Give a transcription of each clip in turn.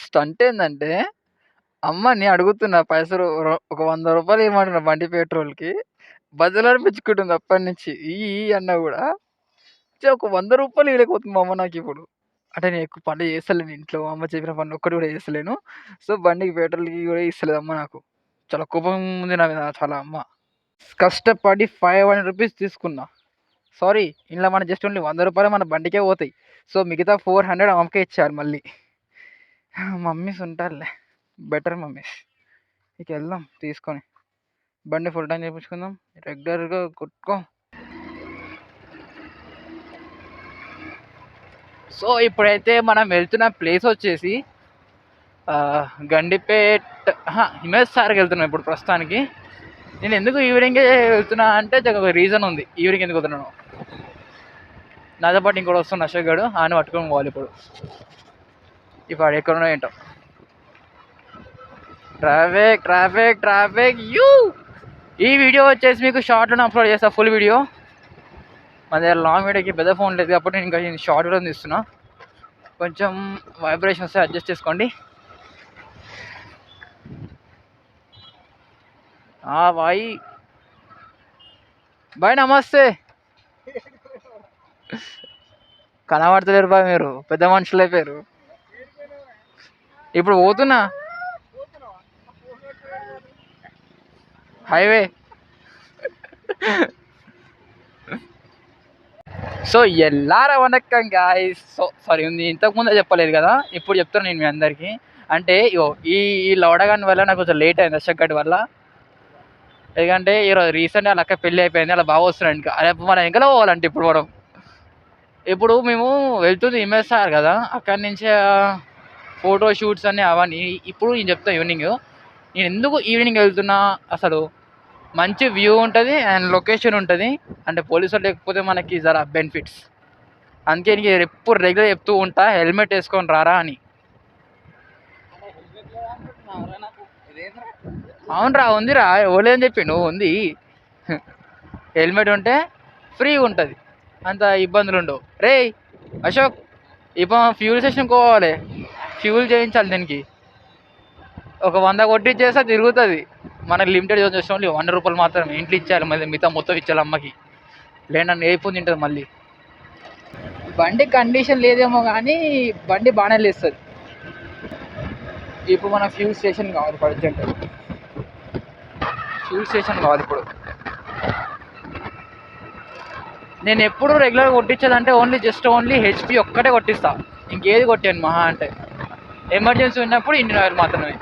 Stunt ఏందంటే, అమ్మని అడుగుతున్నా పైసలు ఒక రూ. 100 ఇయ్యమంటున్నా బండి పెట్రోల్‌కి. బదులనిపించుకుంటుంది అప్పటినుంచి. అన్నా గూడా ఒక రూ. 100 ఇయ్యలేకపోతుంది మా అమ్మ నాకిప్పుడు. అంటే నేను ఎక్కువ పనులు చేస్తలేను ఇంట్లో. అమ్మ చెప్పిన పనులు ఒక్కటి కూడా చేస్తలేను. సో, బండికి పెట్రోల్‌కి కూడా ఇస్తలేదు అమ్మ నాకు. చాలా కోపం ఉంది నా మీద చాలా అమ్మ. కష్టపడి రూ. 500 తీసుకున్నా. సారీ ఇందులో మన జస్ట్ ఓన్లీ రూ. 100 మన బండికే పోతాయి. సో, మిగతా 400 అమ్మకే ఇచ్చేయాలి మళ్ళీ. మమ్మీస్ ఉంటారులే. Better mummies. ఇక వెళ్దాం తీసుకొని. బండి ఫుల్ ట్యాంక్ చేపించుకుందాం. రెగ్యులర్‌గా కొట్టుకో. సో, ఇప్పుడైతే మనం వెళ్తున్న ప్లేస్ వచ్చేసి గండిపేట్ హిమేష్ సార్కి వెళ్తున్నాం ఇప్పుడు ప్రస్తుతానికి. నేను ఎందుకు ఈవినింగే వెళ్తున్నా అంటే ఒక రీజన్ ఉంది ఈవినింగ్ ఎందుకు వెళ్తున్నాను. నాతో పాటు ఇంకోటి వస్తున్నా అశోక్ గాడు. ఆయన పట్టుకొని పోవాలి ఇప్పుడు. ఇప్పుడు ఎక్కడున్నా ఏంటో. ట్రాఫిక్ ఈ వీడియో వచ్చేసి మీకు షార్ట్లోనే అప్లోడ్ చేస్తా ఫుల్ వీడియో. మన దగ్గర లాంగ్ వీడియోకి పెద్ద ఫోన్ లేదు కాబట్టి నేను ఇంకా షార్ట్ వీడియో తీస్తున్నా. కొంచెం వైబ్రేషన్ వస్తే అడ్జస్ట్ చేసుకోండి. బాయ్ నమస్తే. కనబడతలేరు బాయ్, మీరు పెద్ద మనుషులు అయిపోయారు. ఇప్పుడు పోతున్నా హైవే. సో ఎల్లారా వనక్కం గాయ్స్. సో సారీ ఇంతకుముందే చెప్పలేదు కదా, ఇప్పుడు చెప్తాను నేను మీ అందరికీ. అంటే ఈ లౌడగాన్ వల్ల నాకు కొంచెం లేట్ అయింది అశోక్ గడి వల్ల. ఎందుకంటే ఈరోజు రీసెంట్గా వాళ్ళ అక్క పెళ్ళి అయిపోయింది, అలా బాగా వస్తున్నాడు. ఇంకా అదే మనం ఎంకలో పోవాలంటే ఇప్పుడు మేము వెళ్తుంది ఇమేస్తారు కదా, అక్కడి నుంచే ఫోటో షూట్స్ అన్నీ అవన్నీ. ఇప్పుడు నేను చెప్తాను ఈవినింగ్ నేను ఎందుకు ఈవినింగ్ వెళ్తున్నా. అసలు మంచి వ్యూ ఉంటుంది అండ్ లొకేషన్ ఉంటుంది. అంటే పోలీసులు లేకపోతే మనకి జరా బెనిఫిట్స్. అందుకే నీకు ఎప్పుడు రెగ్యులర్ చెప్తూ ఉంటా హెల్మెట్ వేసుకొని రారా అని. అవునరా ఉందిరా, ఎవలేదని చెప్పి నువ్వు ఉంది. హెల్మెట్ ఉంటే ఫ్రీగా ఉంటుంది, అంత ఇబ్బందులు ఉండవు. రే అశోక్, ఇప్పుడు ఫ్యూల్ స్టేషన్కి పోవాలి, ఫ్యూల్ చేయించాలి. దీనికి ఒక 100 కొట్టిచ్చేస్తే తిరుగుతుంది. మనకు లిమిటెడ్ వచ్చేసి ఓన్లీ రూ. 100 మాత్రమే. ఇంట్లో ఇచ్చేయాలి, మళ్ళీ మిగతా మొత్తం ఇచ్చేయాలి అమ్మకి. లేనన్ను ఏపుంది తింటుంది మళ్ళీ. బండి కండిషన్ లేదేమో కానీ బండి బాగానే లేస్తుంది. ఇప్పుడు మన ఫ్యూల్ స్టేషన్ కావాలి, అర్జెంట్ ఫ్యూల్ స్టేషన్ కావాలి ఇప్పుడు. నేను ఎప్పుడు రెగ్యులర్గా కొట్టించేదంటే ఓన్లీ హెచ్పి ఒక్కటే కొట్టిస్తా, ఇంకేది కొట్టాను మహా అంటే. ఎమర్జెన్సీ ఉన్నప్పుడు ఇండియన్ ఆయిల్ మాత్రమే.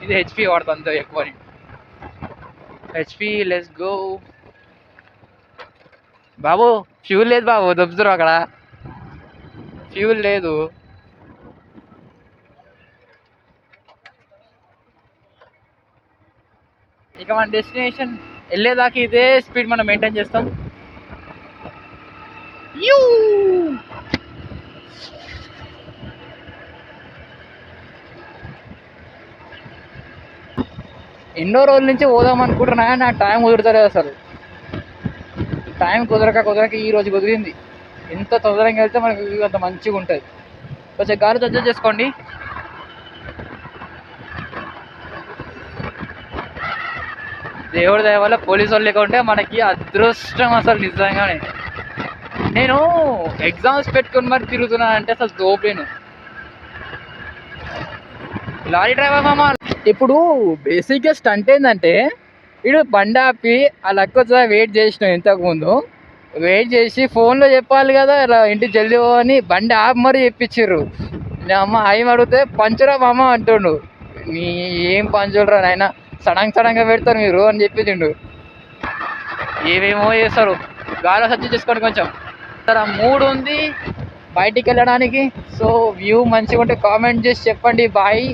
ఇది హెచ్పి వాడతా అంత ఎక్కువ. HP let's go. Babu fuel లేదు బాబు, దొబ్బుతురు అక్కడ ఫ్యూల్ లేదు. ఇక మన డెస్టినేషన్ వెళ్ళేదాకా ఇదే స్పీడ్ మనం మెయింటైన్ చేస్తాం. ఎన్నో రోజుల నుంచి పోదాం అనుకుంటున్నా, నా టైం కుదురుతలేదు అసలు. టైం కుదరక ఈ రోజు కుదిరింది. ఎంత తొందరగా వెళ్తే మనకు అంత మంచిగా ఉంటుంది. కొంచెం గాలి అడ్జస్ట్ చేసుకోండి. దేవుడి దయ వల్ల పోలీసు వాళ్ళు లేకుంటే మనకి అదృష్టం అసలు నిజంగానే. నేను ఎగ్జామ్స్ పెట్టుకుని మరి తిరుగుతున్నాను అంటే అసలు తోపలేను. లారీ డ్రైవర్ మామ ఇప్పుడు బేసిక్గా స్టంట్ ఏంటంటే, వీడు బండి ఆపి ఆ లెక్క వెయిట్ చేసిన ఇంతకుముందు వెయిట్ చేసి ఫోన్లో చెప్పాలి కదా ఇలా ఇంటికి జల్దీ అని బండి ఆపి మరీ చెప్పించారు. నా అమ్మ ఏం అడిగితే పంచురా మామ అంటుండు. నీ ఏం పంచులరా నాయన, సడన్గా పెడతారు మీరు అని చెప్పించిండు. ఏమేమో చేస్తారు. గాలి సర్చ్ చేసుకోండి కొంచెం. సరే మూడు ఉంది బయటికి వెళ్ళడానికి. సో వ్యూ మంచిగా ఉంటే కామెంట్ చేసి చెప్పండి బాయ్.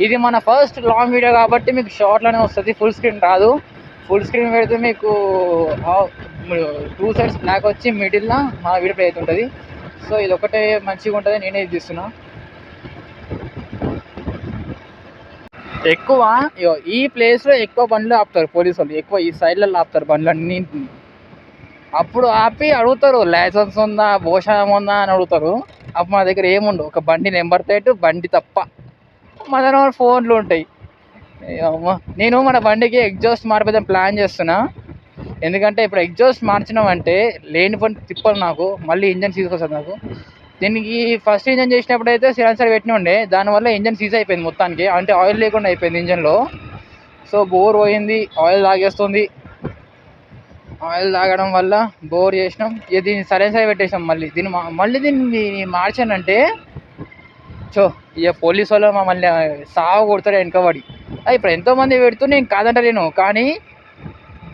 ఇది మన ఫస్ట్ లాంగ్ వీడియో కాబట్టి మీకు షార్ట్లోనే వస్తుంది, ఫుల్ స్క్రీన్ రాదు. ఫుల్ స్క్రీన్ పెడితే మీకు 2 సైడ్స్ బ్లాక్ వచ్చి మిడిల్లో మా వీడియో ప్లే అవుతుంటుంది. సో ఇది ఒకటే మంచిగా ఉంటుంది, నేనే ఇది తీస్తున్నా. ఎక్కువ ఈ ప్లేస్లో ఎక్కువ బండ్లు ఆపుతారు పోలీసు వాళ్ళు, ఎక్కువ ఈ సైడ్లలో ఆపుతారు బండ్లు అన్నింటిని. అప్పుడు ఆపి అడుగుతారు లైసెన్స్ ఉందా, భోషణం ఉందా అని అడుగుతారు. అప్పుడు మా దగ్గర ఏముండవు, ఒక బండి నెంబర్ ప్లేట్ బండి తప్ప మా దగ్గర ఫోన్లు ఉంటాయి. నేను మన బండికి ఎగ్జాస్ట్ మార్పిద్దాం ప్లాన్ చేస్తున్నా. ఎందుకంటే ఇప్పుడు ఎగ్జాస్ట్ మార్చినామంటే లేని పని తిప్పలు నాకు, మళ్ళీ ఇంజన్ తీసుకొస్తుంది నాకు. దీనికి ఫస్ట్ ఇంజన్ చేసినప్పుడు అయితే సిలెన్సర్ పెట్టిన ఉండే, దానివల్ల ఇంజన్ సీజ్ అయిపోయింది మొత్తానికి, అంటే ఆయిల్ లేకుండా అయిపోయింది ఇంజన్లో. సో బోర్ పోయింది, ఆయిల్ తాగేస్తుంది. ఆయిల్ తాగడం వల్ల బోర్ చేసినాం. ఇక దీన్ని సైలెన్సర్ పెట్టేసాం. మళ్ళీ దీన్ని మార్చానంటే ఇక పోలీసు వాళ్ళు మమ్మల్ని సాగు కొడతారు వెనకబడి. ఇప్పుడు ఎంతోమంది పెడుతూ నేను కాదంటలేను, కానీ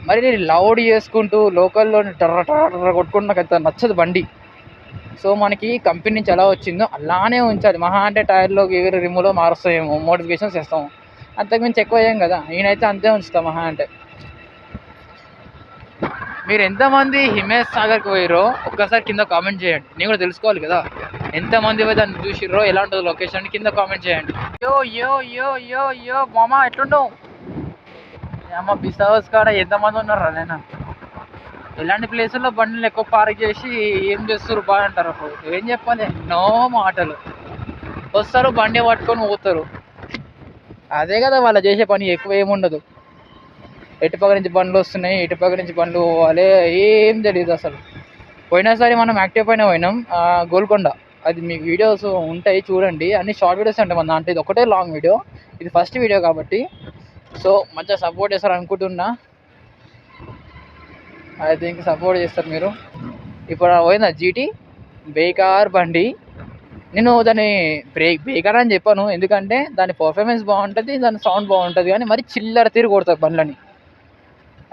మరి నేను లౌడ్ చేసుకుంటూ లోకల్లో టర్ర టర్ర కొట్టుకుంటూ నాకు అంత నచ్చదు బండి. సో మనకి కంపెనీ నుంచి ఎలా వచ్చిందో అలానే ఉంచాలి. మహా అంటే టైర్లో గేర్ రిమూవ్లో మారుస్తాయేమో, మోడిఫికేషన్స్ చేస్తాము, అంతకుమించి ఎక్కువ అయ్యాం కదా. నేనైతే అంతే ఉంచుతాను మహా అంటే. మీరు ఎంతమంది హిమేష్ సాగర్కి పోయారో ఒక్కసారి కింద కామెంట్ చేయండి, నేను కూడా తెలుసుకోవాలి కదా. ఎంతమంది పోయి దాన్ని చూసిర్రో, ఎలా ఉంటుందో లొకేషన్ కింద కామెంట్ చేయండి. యో యో యో యో యో మామ, ఎట్లుండవు అమ్మ బిస్ హౌస్ కాడ ఎంతమంది ఉన్నారా? నేను ఇలాంటి ప్లేసుల్లో బండిని ఎక్కువ పార్క్ చేసి ఏం చేస్తారు బాగా అంటారు. అప్పుడు ఏం చెప్పాలి, నో మాటలు. వస్తారు బండి పట్టుకొని పోతారు, అదే కదా వాళ్ళు చేసే పని. ఎక్కువ ఏముండదు, ఎటుపక్క నుంచి బండ్లు వస్తున్నాయి, ఎటుపక్క నుంచి బండ్లు పోవాలి, ఏం తెలియదు అసలు. పోయినసారి మనం యాక్టివ్ పైన పోయినాం గోల్కొండ. అది మీకు వీడియోస్ ఉంటాయి చూడండి, అన్ని షార్ట్ వీడియోస్ ఉంటాయి మన దాంట్లో. ఇది ఒకటే లాంగ్ వీడియో, ఇది ఫస్ట్ వీడియో కాబట్టి. సో మంచిగా సపోర్ట్ చేస్తారు అనుకుంటున్నా, ఐ థింక్ సపోర్ట్ చేస్తారు మీరు. ఇప్పుడు పోయిందా జీటీ, బేకార్ బండి. నేను దాన్ని బేకార్ అని చెప్పాను, ఎందుకంటే దాని పర్ఫార్మెన్స్ బాగుంటుంది, దాని సౌండ్ బాగుంటుంది, కానీ మరి చిల్లర తిరిగి కొడతారు బండ్లని.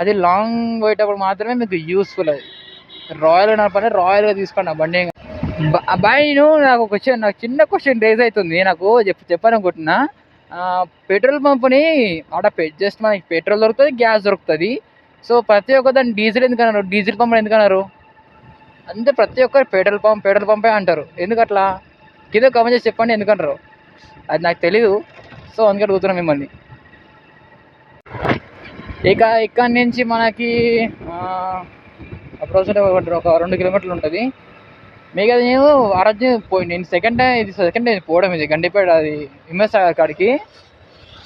అది లాంగ్ పోయేటప్పుడు మాత్రమే మీకు యూస్ఫుల్. అది రాయల్గా నడపండి, రాయల్గా తీసుకోండి ఆ బండి. అబ్బాయి నాకు చిన్న క్వశ్చన్ రేజ్ అవుతుంది, నాకు చెప్పాలనుకుంటున్నా. పెట్రోల్ పంప్ని ఆడ జస్ట్ మనకి పెట్రోల్ దొరుకుతుంది, గ్యాస్ దొరుకుతుంది. సో ప్రతి ఒక్క దాన్ని డీజిల్ ఎందుకన్నారు, డీజిల్ పంప్ ఎందుకన్నారు అంతే. ప్రతి ఒక్కరు పెట్రోల్ పంపే అంటారు. ఎందుకు అట్లా కింద కామెంట్ చేసి చెప్పండి ఎందుకంటారు, అది నాకు తెలీదు. సో అందుకే అడుగుతున్నాను మిమ్మల్ని. ఇక్కడి నుంచి మనకి అప్రోచ్ ఒక 2 కిలోమీటర్లు ఉంటుంది. మీకు అది నేను ఆరోజు నేను సెకండ్ టైం పోవడం ఇది గండిపేట, అది హిమేష్ సాగర్ కాడికి.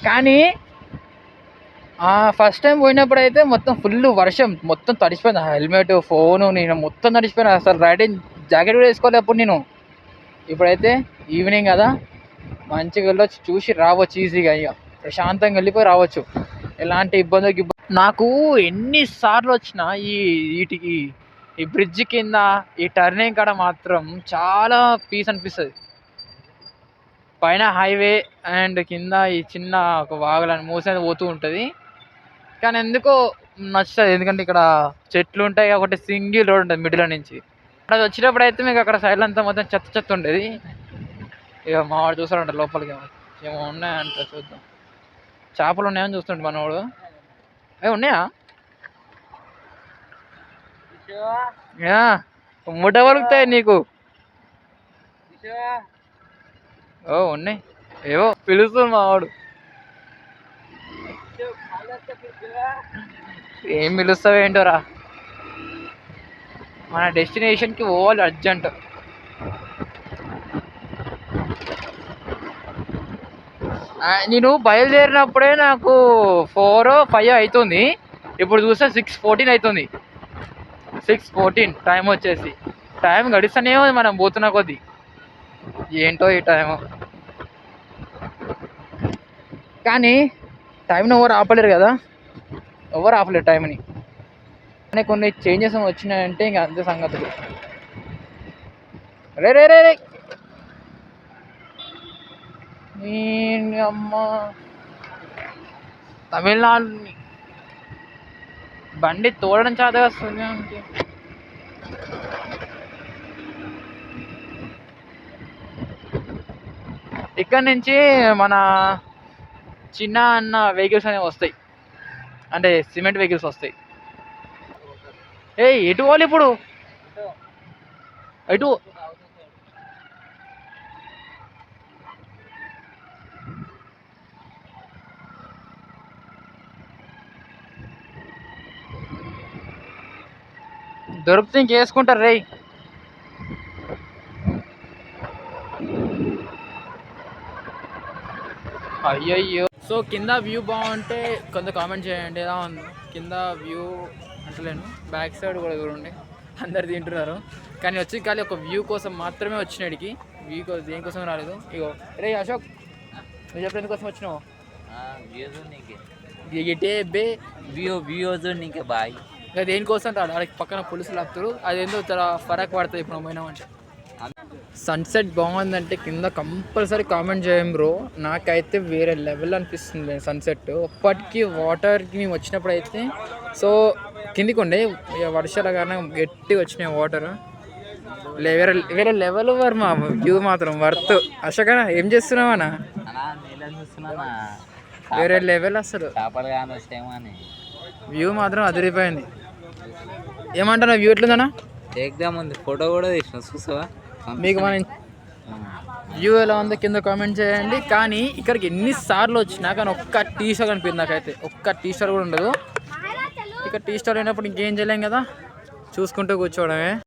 కానీ ఫస్ట్ టైం పోయినప్పుడు అయితే మొత్తం ఫుల్ వర్షం, మొత్తం తడిసిపోయింది. హెల్మెట్, ఫోను, నేను మొత్తం తడిసిపోయినా. అసలు రైడింగ్ జాకెట్ కూడా వేసుకోలేదు అప్పుడు నేను. ఇప్పుడైతే ఈవినింగ్ కదా, మంచిగా వెళ్ళొచ్చు, చూసి రావచ్చు ఈజీగా, ఇక ప్రశాంతంగా వెళ్ళిపోయి రావచ్చు, ఎలాంటి ఇబ్బంది. నాకు ఎన్నిసార్లు వచ్చినా వీటికి ఈ బ్రిడ్జ్ కింద ఈ టర్నింగ్ కాడ మాత్రం చాలా పీస్ అనిపిస్తుంది. పైన హైవే అండ్ కింద ఈ చిన్న ఒక వాగులని మూసేది పోతూ ఉంటుంది, కానీ ఎందుకో నచ్చుతుంది. ఎందుకంటే ఇక్కడ చెట్లు ఉంటాయి, ఒకటి సింగిల్ రోడ్ ఉంటుంది మిడిల్ నుంచి. అక్కడ వచ్చినప్పుడు అయితే మీకు అక్కడ సైడ్ అంతా మొత్తం చెత్త ఉండేది. ఇక మావాడు చూస్తాడంట లోపలికి ఏమో ఉన్నాయంట, చూద్దాం. చేపలు ఉన్నాయని చూస్తుంటే మనవాడు. అవి ఉన్నాయా? ముడ్డ వలుగుతాయి నీకు. ఉన్నాయి, ఏవో పిలుస్తుంది మావాడు. ఏం పిలుస్తావు ఏంటోరా, మన డెస్టినేషన్కి పోవాలి అర్జెంట్. నేను బయలుదేరినప్పుడే నాకు 4 or 5 అవుతుంది, ఇప్పుడు చూస్తే 6:14 అవుతుంది. 6:14 టైం వచ్చేసి. టైం గడిస్తేనే మనం పోతున్న కొద్దీ, ఏంటో ఈ టైము. కానీ టైంని ఎవరు ఆపలేరు కదా, ఎవరు ఆపలేరు టైంని. కానీ కొన్ని చేంజెస్ వచ్చినాయంటే ఇంకా అంతే సంగతులు. రే రే రే రే అమ్మ, తమిళనాడు బండి తోడడం చాలా వస్తుంది. ఇక్కడ నుంచి మన చిన్న అన్న వెహికల్స్ అనేవి వస్తాయి, అంటే సిమెంట్ వెహికల్స్ వస్తాయి. ఎటు పోవాలి ఇప్పుడు, ఎటు? దొరికితే ఇంకేసుకుంటారు రే. అయ్యయ్యో. సో కింద వ్యూ బాగుంటే కొంత కామెంట్ చేయండి, ఎలా ఉంది కింద వ్యూ అంటలేను, బ్యాక్ సైడ్ కూడా చూడండి అందరు తింటున్నారు. కానీ వచ్చి ఖాళీ ఒక వ్యూ కోసం మాత్రమే వచ్చినాడికి, వ్యూ కోసం దేనికోసం రాలేదు. ఇగో రే అశోక్, నువ్వు చెప్పిన ఎందుకోసం వచ్చినావు? గిటే బే నీకే బాయ్. ఇక దేనికోసం రాడు, వాళ్ళకి పక్కన పోలీసులు ఆపుతారు, అదేందో చాలా ఫరక్ పడుతుంది ఇప్పుడు పోయినామంటే. సన్సెట్ బాగుందంటే కింద కంపల్సరీ కామెంట్ చేయం బ్రో. నాకైతే వేరే లెవెల్ అనిపిస్తుంది సన్సెట్. అప్పటికి వాటర్కి మేము వచ్చినప్పుడు అయితే సో కిందికి ఉండే వర్షాల కారణం గట్టిగా వచ్చినాయి వాటర్. వేరే వేరే లెవెల్ వర్ మా వ్యూ మాత్రం వర్త్. అశోక ఏం చేస్తున్నావా? వేరే లెవెల్ అసలు, వ్యూ మాత్రం అదిరిపోయింది. ఏమంటున్నా వ్యూ ఎట్లుందన్నా? ఎగ్జామ్ ఉంది, ఫోటో కూడా తీసిన చూసావా? మీకు మన వ్యూ ఎలా ఉందో కింద కామెంట్ చేయండి. కానీ ఇక్కడికి ఎన్నిసార్లు వచ్చినా కానీ ఒక్క టీ స్టాల్ కనిపించింది నాకైతే, ఒక్క టీ స్టాల్ కూడా ఉండదు. ఇక్కడ టీ స్టాల్ అయినప్పుడు ఇంకేం చేయలేం కదా, చూసుకుంటూ కూర్చోవడమే.